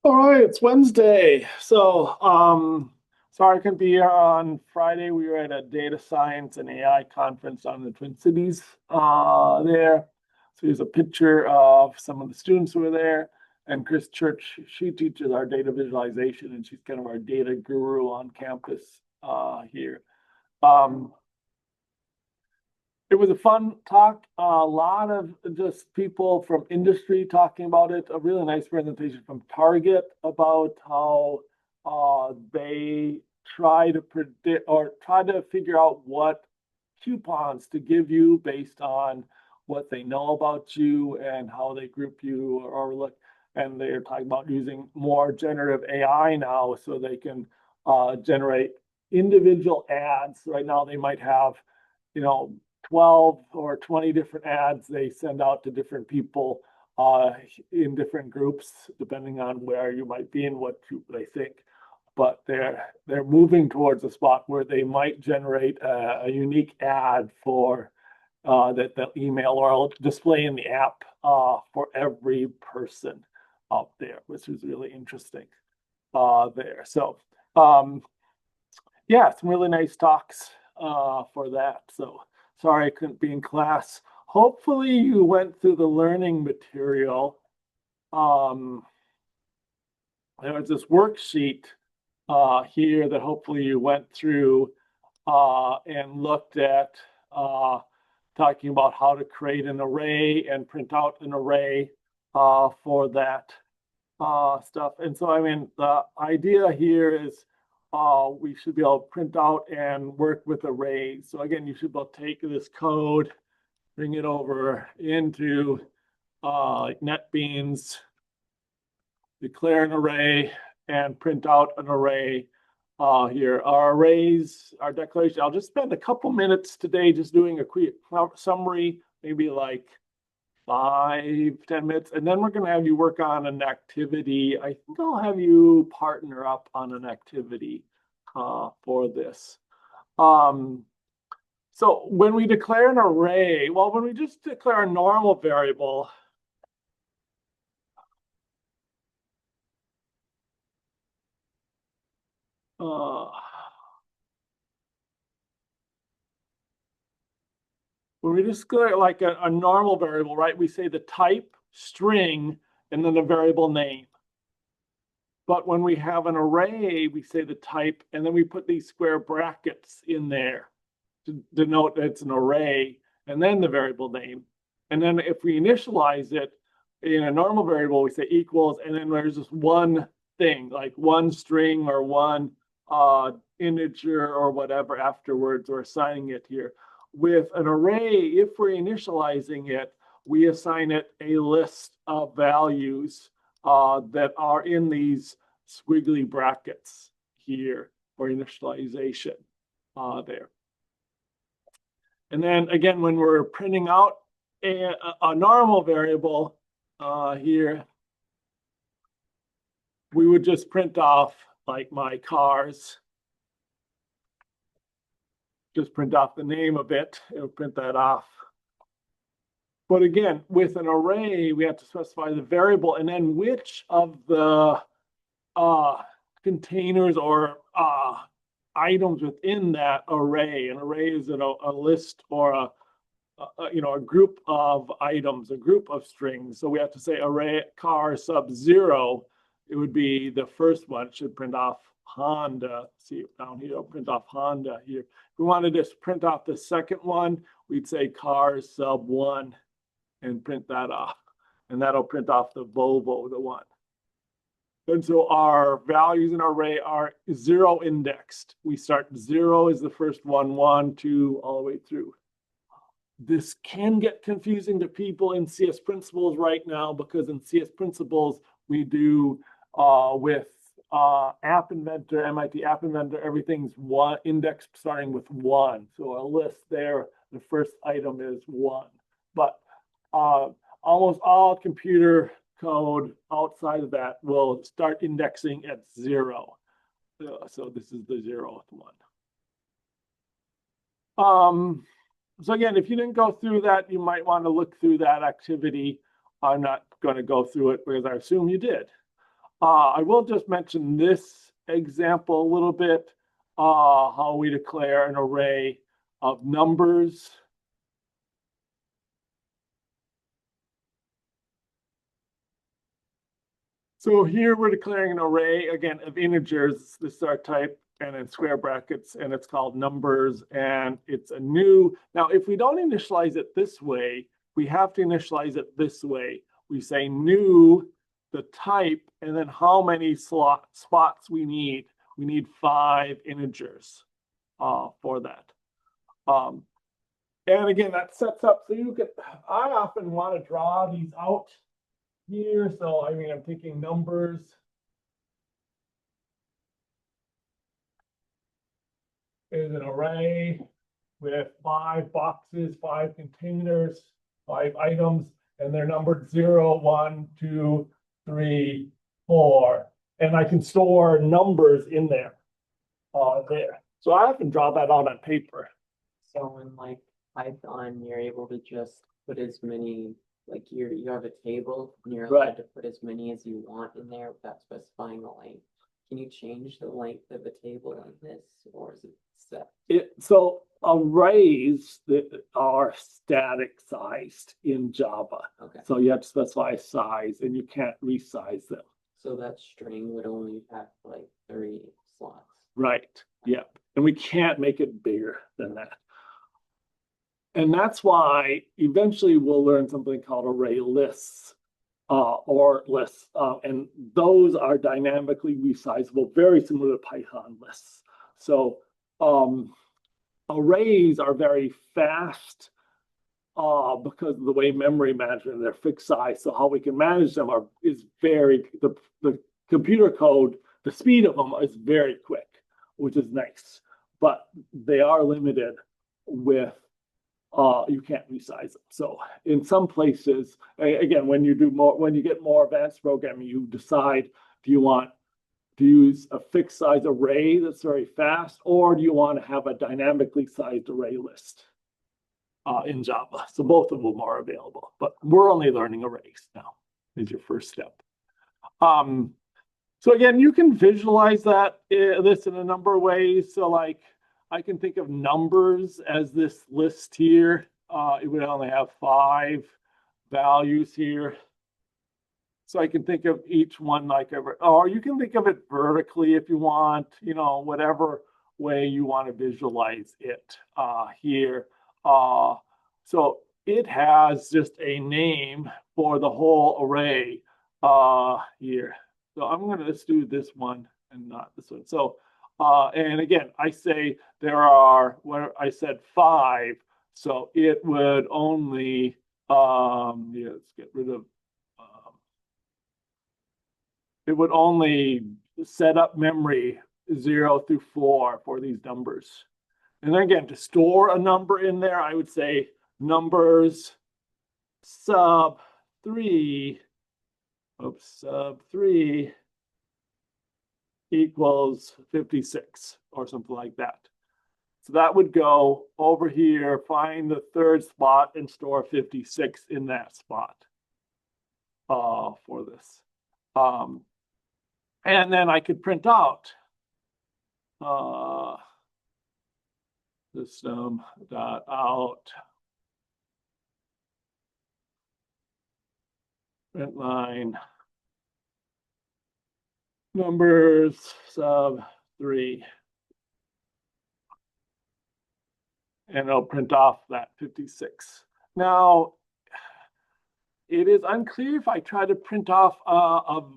All right, it's Wednesday. Sorry I couldn't be here on Friday. We were at a data science and AI conference on the Twin Cities there. So here's a picture of some of the students who were there. And Chris Church, she teaches our data visualization, and she's kind of our data guru on campus here. Um, it was a fun talk. A lot of just people from industry talking about it. A really nice presentation from Target about how they try to predict or try to figure out what coupons to give you based on what they know about you and how they group you or look. And they're talking about using more generative AI now so they can generate individual ads. Right now, they might have, you know, 12 or 20 different ads they send out to different people in different groups, depending on where you might be and what group they think. But they're moving towards a spot where they might generate a unique ad for that they'll email or display in the app for every person out there, which is really interesting there. So yeah, some really nice talks for that. So sorry I couldn't be in class. Hopefully you went through the learning material. Um, there was this worksheet here that hopefully you went through and looked at talking about how to create an array and print out an array for that stuff. And so, I mean, the idea here is we should be able to print out and work with arrays. So again, you should be able to take this code, bring it over into like NetBeans, declare an array, and print out an array here. Our arrays, our declaration, I'll just spend a couple minutes today just doing a quick summary, maybe like 5-10 minutes, and then we're going to have you work on an activity. I think I'll have you partner up on an activity for this. So when we declare an array, well, when we just declare a normal variable, when we just declare like a normal variable, right? We say the type, string, and then the variable name. But when we have an array, we say the type, and then we put these square brackets in there to denote that it's an array, and then the variable name. And then if we initialize it in a normal variable, we say equals, and then there's just one thing, like one string or one integer or whatever afterwards, or assigning it here. With an array, if we're initializing it, we assign it a list of values that are in these squiggly brackets here for initialization there. And then again, when we're printing out a normal variable here, we would just print off like my cars. Just print off the name of it. It'll print that off. But again, with an array, we have to specify the variable and then which of the containers or items within that array. An array is a list or a group of items, a group of strings. So we have to say array car sub 0. It would be the first one. It should print off Honda. See down here, I'll print off Honda here. If we wanted to print off the second one, we'd say car sub 1 and print that off. And that'll print off the Volvo, the one. And so our values in our array are 0 indexed. We start 0 is the first one, 1, 2, all the way through. This can get confusing to people in CS Principles right now, because in CS Principles, we do with App Inventor, MIT App Inventor, everything's one indexed starting with 1. So a list there, the first item is 1. But almost all computer code outside of that will start indexing at 0. So this is the 0th one. So again, if you didn't go through that, you might want to look through that activity. I'm not going to go through it because I assume you did. I will just mention this example a little bit, how we declare an array of numbers. So here we're declaring an array, again, of integers. This is our type, and in square brackets, and it's called numbers, and it's a new. Now, if we don't initialize it this way, we have to initialize it this way. We say new, the type, and then how many spots we need. We need 5 integers for that. And again, that sets up, so you can, I often want to draw these out here. So, I mean, I'm thinking numbers. Is an array with 5 boxes, 5 containers, 5 items, and they're numbered 0, 1, 2, 3, 4. And I can store numbers in there. There. So I often draw that out on paper. So in like Python, you're able to just put as many, like you have a table and you're allowed to put as many as you want in there without specifying the length. Can you change the length of the table in this, or is it set? So arrays that are static sized in Java. Okay. So you have to specify size and you can't resize them. So that string would only have like 3 slots. Right. Yep. And we can't make it bigger than that. And that's why eventually we'll learn something called array lists or lists. And those are dynamically resizable, very similar to Python lists. So arrays are very fast because of the way memory management, they're fixed size. So how we can manage them is very, the computer code, the speed of them is very quick, which is nice. But they are limited with you can't resize them. So in some places, again, when you get more advanced programming, you decide, do you want to use a fixed size array that's very fast, or do you want to have a dynamically sized array list in Java? So both of them are available, but we're only learning arrays now is your first step. So again, you can visualize this in a number of ways. So like, I can think of numbers as this list here. It would only have 5 values here. So I can think of each one like or you can think of it vertically if you want, whatever way you want to visualize it here. So it has just a name for the whole array here. So I'm going to just do this one and not this one. So and again, I say there are, where I said 5, so it would only, let's get rid of, it would only set up memory 0 through 4 for these numbers. And again, to store a number in there, I would say numbers sub 3 equals 56 or something like that. So that would go over here, find the 3rd spot and store 56 in that spot for this. And then I could print out system.out print line numbers sub 3, and it'll print off that 56. Now, it is unclear if I try to print off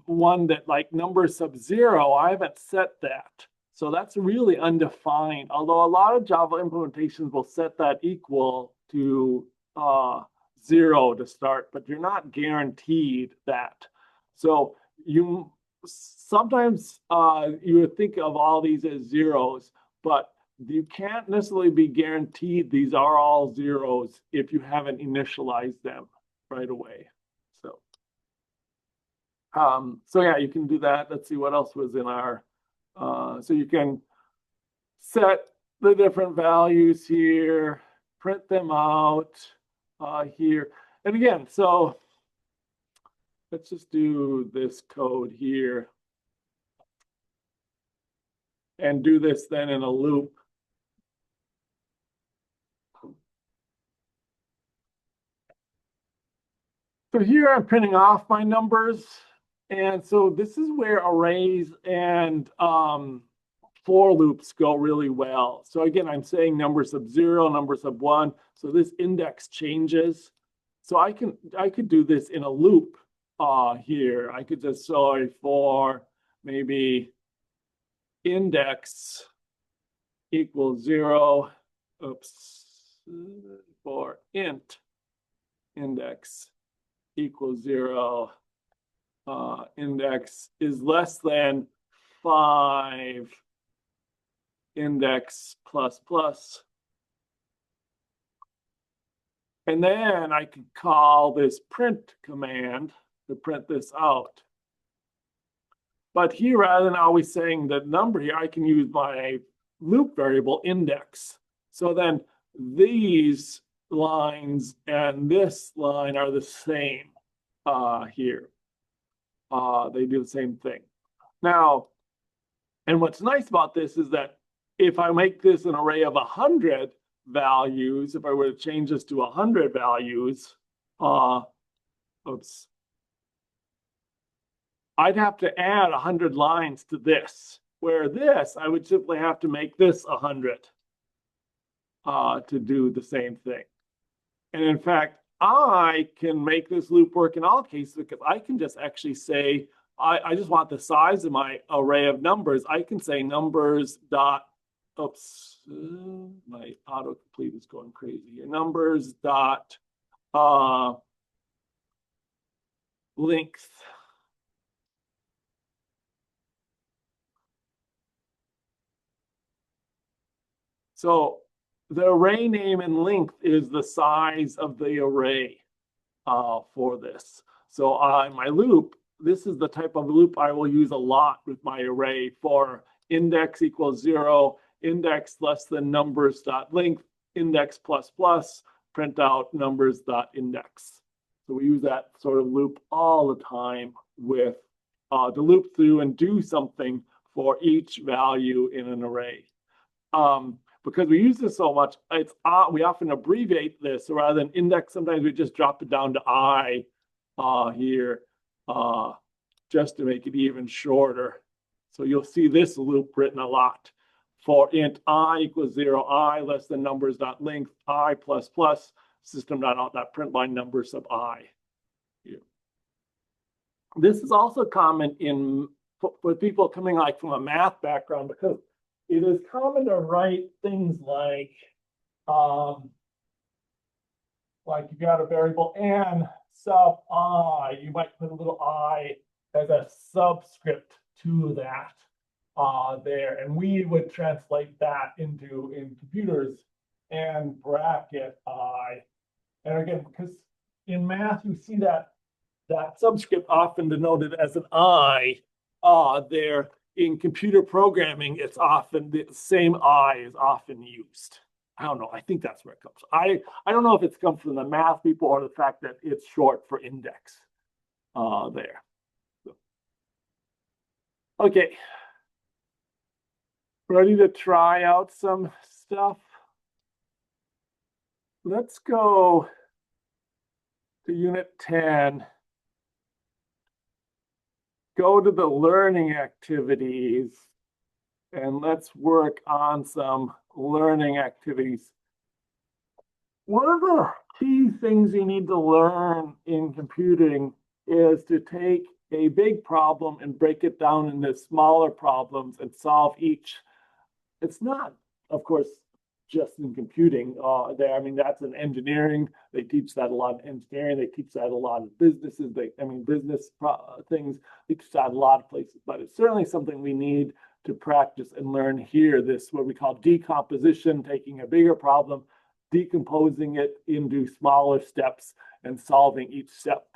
one that like number sub 0, I haven't set that. So that's really undefined, although a lot of Java implementations will set that equal to 0 to start, but you're not guaranteed that. So you sometimes you would think of all these as zeros, but you can't necessarily be guaranteed these are all zeros if you haven't initialized them right away. So, so yeah, you can do that. Let's see what else was in our, so you can set the different values here, print them out here. And again, so let's just do this code here. and do this then in a loop. So here I'm printing off my numbers. And so this is where arrays and for loops go really well. So again, I'm saying numbers of 0, numbers of 1. So this index changes. So I could do this in a loop here. I could just say for maybe index equals 0. Oops. For int index equals 0. Index is less than 5 index plus plus. And then I could call this print command to print this out. But here, rather than always saying the number here, I can use my loop variable index. So then these lines and this line are the same here. They do the same thing. Now, and what's nice about this is that if I make this an array of 100 values, if I were to change this to 100 values, oops, I'd have to add 100 lines to this. Where this, I would simply have to make this 100 to do the same thing. And in fact, I can make this loop work in all cases because I can just actually say, I just want the size of my array of numbers. I can say numbers dot, oops, my autocomplete is going crazy here. Numbers dot length. So the array name and length is the size of the array for this. So my loop, this is the type of loop I will use a lot with my array for index equals 0, index less than numbers dot length, index plus plus, print out numbers dot index. So we use that sort of loop all the time with to loop through and do something for each value in an array. Because we use this so much, it's we often abbreviate this. So rather than index, sometimes we just drop it down to I here just to make it even shorter. So you'll see this loop written a lot. For int I equals 0, I less than numbers dot length, I plus plus, system dot out dot print line numbers of I. Here. This is also common in for people coming like from a math background because it is common to write things like you got a variable n sub I, you might put a little I as a subscript to that there, and we would translate that into in computers and bracket I. And again, because in math you see that subscript often denoted as an I there. In computer programming, it's often the same I is often used. I don't know. I think that's where it comes from. I don't know if it's come from the math people or the fact that it's short for index there. So. Okay. Ready to try out some stuff? Let's go to Unit 10. Go to the learning activities and let's work on some learning activities. One of the key things you need to learn in computing is to take a big problem and break it down into smaller problems and solve each. It's not, of course, just in computing there. I mean, that's in engineering. They teach that a lot in engineering. They teach that a lot of businesses. Business things, they teach that a lot of places. But it's certainly something we need to practice and learn here. This, what we call decomposition, taking a bigger problem, decomposing it into smaller steps and solving each step.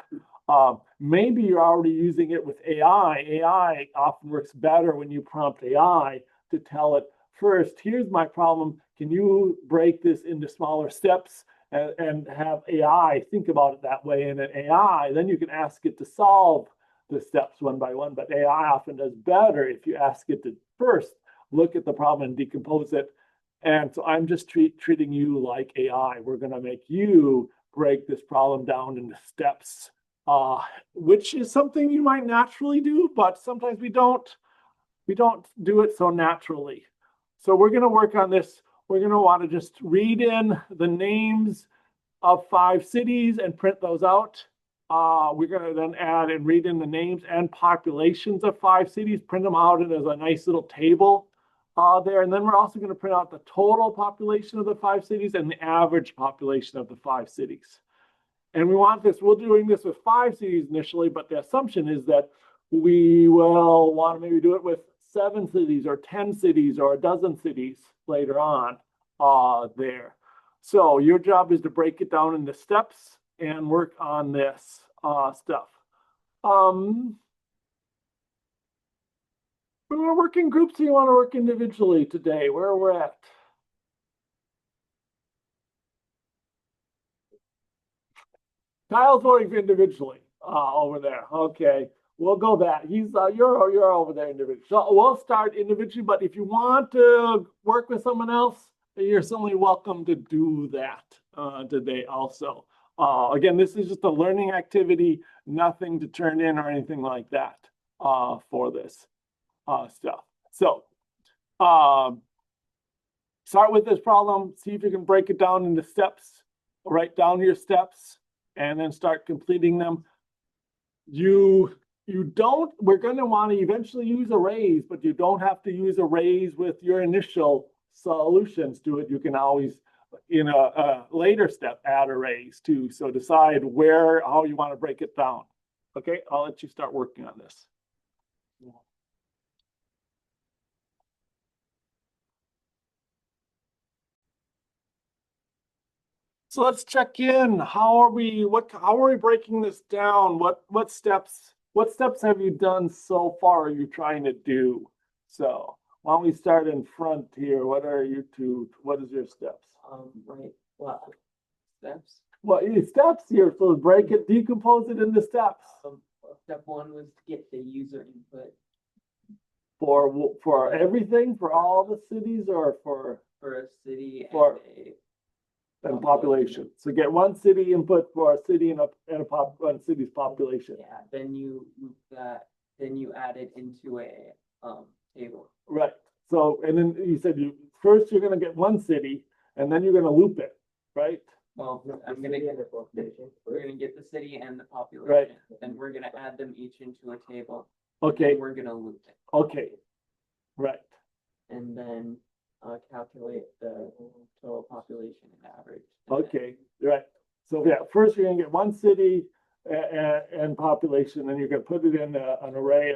Maybe you're already using it with AI. AI often works better when you prompt AI to tell it, first, here's my problem. Can you break this into smaller steps and have AI think about it that way? And then AI, then you can ask it to solve the steps one by one. But AI often does better if you ask it to first look at the problem and decompose it. And so I'm just treating you like AI. We're going to make you break this problem down into steps, which is something you might naturally do, but sometimes we don't do it so naturally. So we're going to work on this. We're going to want to just read in the names of 5 cities and print those out. We're going to then add and read in the names and populations of 5 cities, print them out, and there's a nice little table there. And then we're also going to print out the total population of the 5 cities and the average population of the 5 cities. And we want this, we're doing this with 5 cities initially, but the assumption is that we will want to maybe do it with 7 cities or 10 cities or a dozen cities later on there. So your job is to break it down into steps and work on this stuff. We want to work in groups, or you want to work individually today? Where we're at? Kyle's voting individually over there. Okay, we'll go that. He's you're over there individually. So we'll start individually, but if you want to work with someone else, you're certainly welcome to do that today also. Again, this is just a learning activity, nothing to turn in or anything like that for this stuff. So start with this problem, see if you can break it down into steps, write down your steps, and then start completing them. We're going to want to eventually use arrays, but you don't have to use arrays with your initial solutions to it. You can always, in a later step, add arrays too. So decide how you want to break it down. Okay, I'll let you start working on this. So let's check in. How are we breaking this down? What steps have you done so far? Are you trying to do? So why don't we start in front here? What is your steps? Right. Well, steps. Well, steps here. So break it, decompose it into steps. Step 1 was to get the user input for everything, for all the cities, or for a city and population. So get one city input for a city and one city's population. Yeah. Then you add it into a table. Right. So and then you said first you're going to get one city and then you're going to loop it, right? Well, we're going to get the city and the population, right? And we're going to add them each into a table. Okay. And we're going to loop it. Okay. Right. And then calculate the total population and average. Okay, right. So yeah, first you're going to get one city and population, and you're going to put it in an array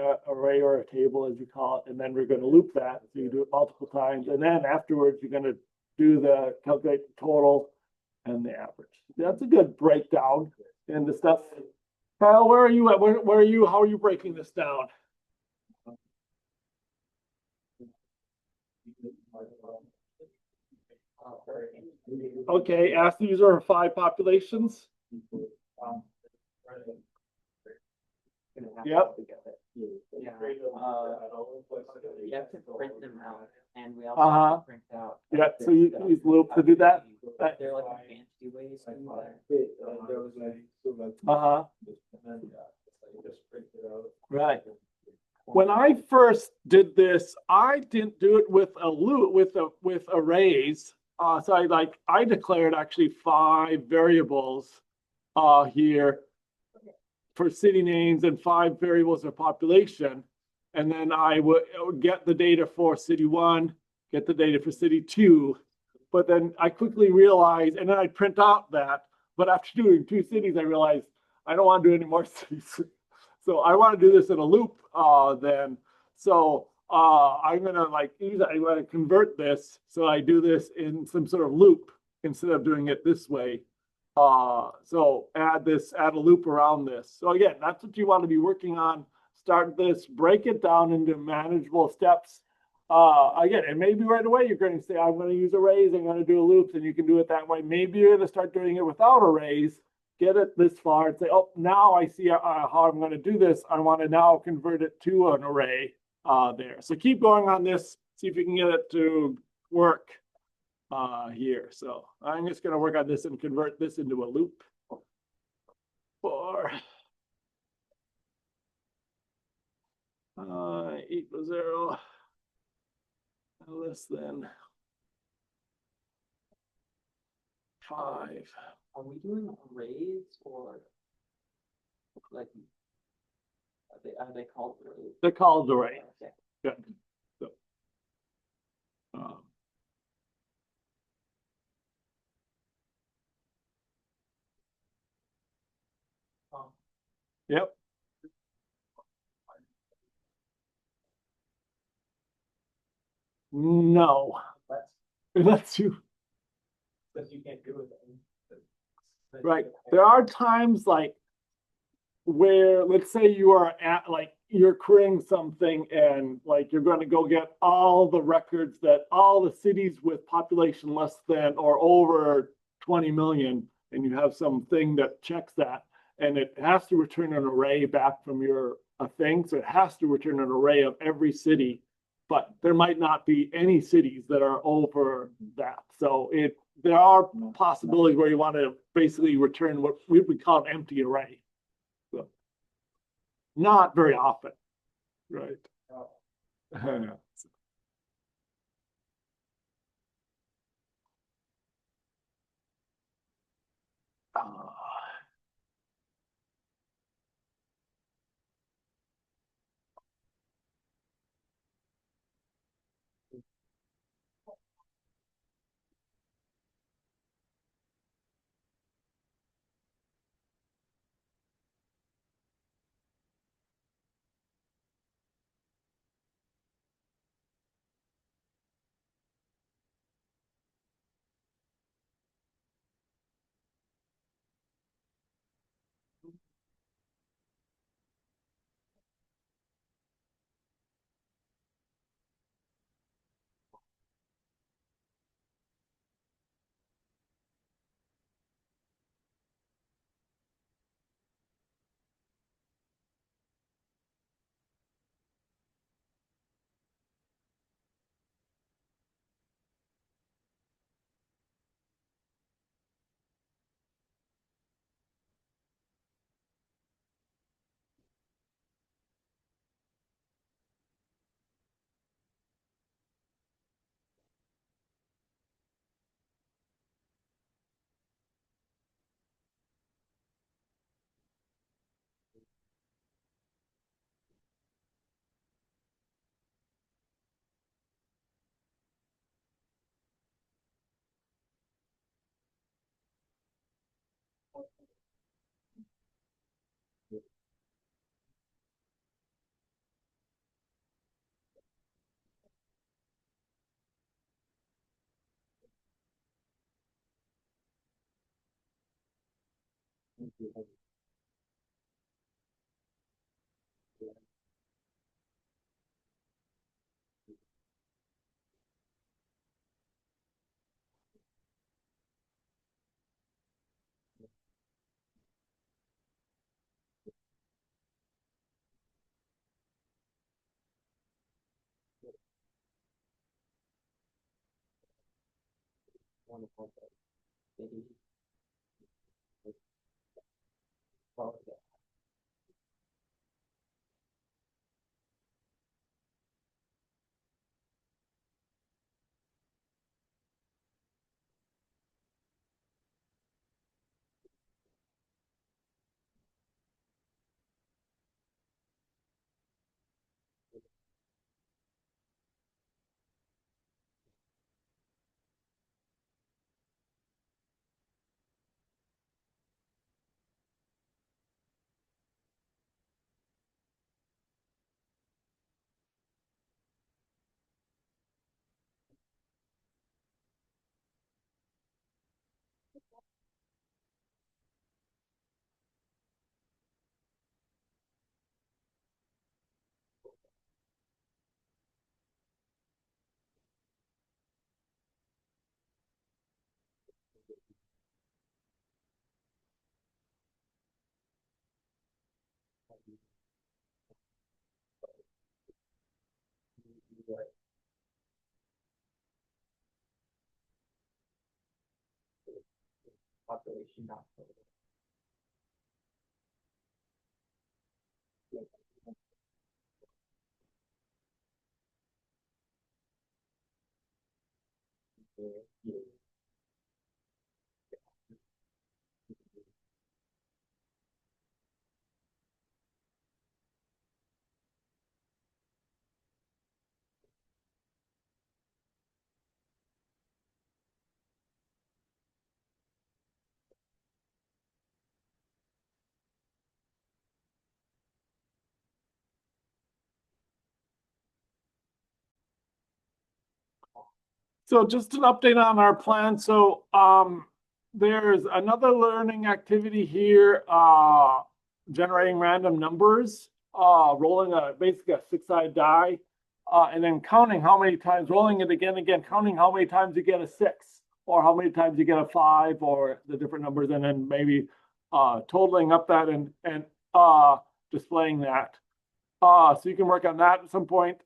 or a table, as you call it, and then we're going to loop that. So you do it multiple times, and then afterwards you're going to do calculate the total and the average. That's a good breakdown in the stuff. Kyle, where are you at? Where are you? How are you breaking this down? Okay, ask the user of 5 populations. Yep. Yeah. You have to print them out, and we also have to print out. Yeah, so you use loop to do that. There are like fancy ways to do that. Right. When I first did this, I didn't do it with a loop with arrays. So I declared actually 5 variables here for city names and 5 variables of population. And then I would get the data for city 1, get the data for city 2. But then I quickly realized, and then I'd print out that. But after doing 2 cities, I realized I don't want to do any more cities. So I want to do this in a loop then. So I'm going to I'm going to convert this. So I do this in some sort of loop instead of doing it this way. So add a loop around this. So again, that's what you want to be working on. Start this, break it down into manageable steps. Again, and maybe right away you're going to say, I'm going to use arrays, I'm going to do loops, and you can do it that way. Maybe you're going to start doing it without arrays, get it this far and say, oh, now I see how I'm going to do this. I want to now convert it to an array there. So keep going on this, see if you can get it to work here. So I'm just going to work on this and convert this into a loop for equals 0 less than 5. Are we doing arrays or like are they called arrays? They're called array. Okay. Good. So, um, yep. No. It lets you. But you can't do it. Right. There are times like where, let's say you are at, like, you're creating something and like you're going to go get all the records that all the cities with population less than or over 20 million, and you have something that checks that, and it has to return an array back from your thing. So it has to return an array of every city, but there might not be any cities that are over that. So there are possibilities where you want to basically return what we would call an empty array. So, not very often, right? Wonderful. Maybe. Population not. So just an update on our plan. So there's another learning activity here, generating random numbers, rolling basically a six-sided die, and then counting how many times, rolling it again, counting how many times you get a six, or how many times you get a five, or the different numbers, and then maybe totaling up that and displaying that. So you can work on that at some point.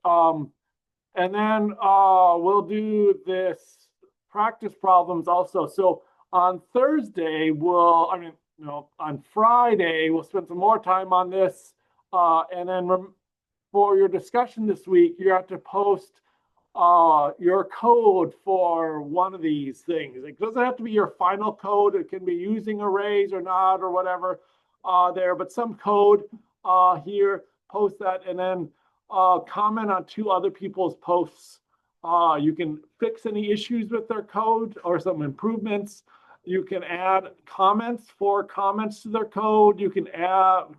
And then we'll do this practice problems also. So on Thursday, on Friday, we'll spend some more time on this. And then for your discussion this week, you have to post your code for one of these things. It doesn't have to be your final code. It can be using arrays or not or whatever there, but some code here, post that, and then comment on two other people's posts. You can fix any issues with their code or some improvements. You can add comments to their code. You can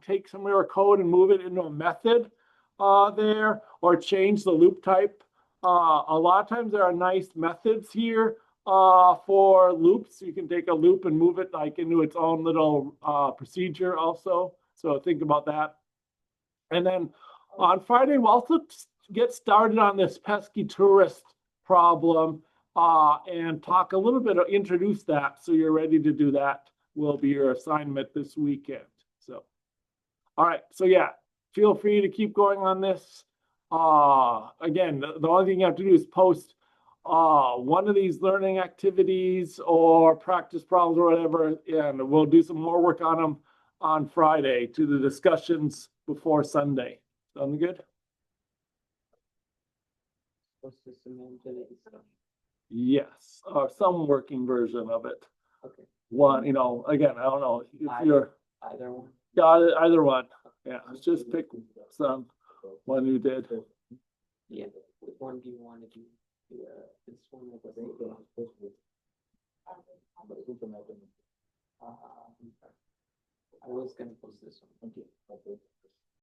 take some of your code and move it into a method there, or change the loop type. A lot of times there are nice methods here for loops. You can take a loop and move it like into its own little procedure also. So think about that. And then on Friday, we'll also get started on this pesky tourist problem and talk a little bit, introduce that so you're ready to do that. Will be your assignment this weekend. So, all right. So yeah, feel free to keep going on this. Again, the only thing you have to do is post one of these learning activities or practice problems or whatever, and we'll do some more work on them on Friday to the discussions before Sunday. Sound good? Yes, or some working version of it. Okay. One, again, I don't know if you're either one. got it, either one. Yeah, let's just pick some one you did. Yeah. Which one do you want to do? This one or this one? I was gonna post this one. Okay.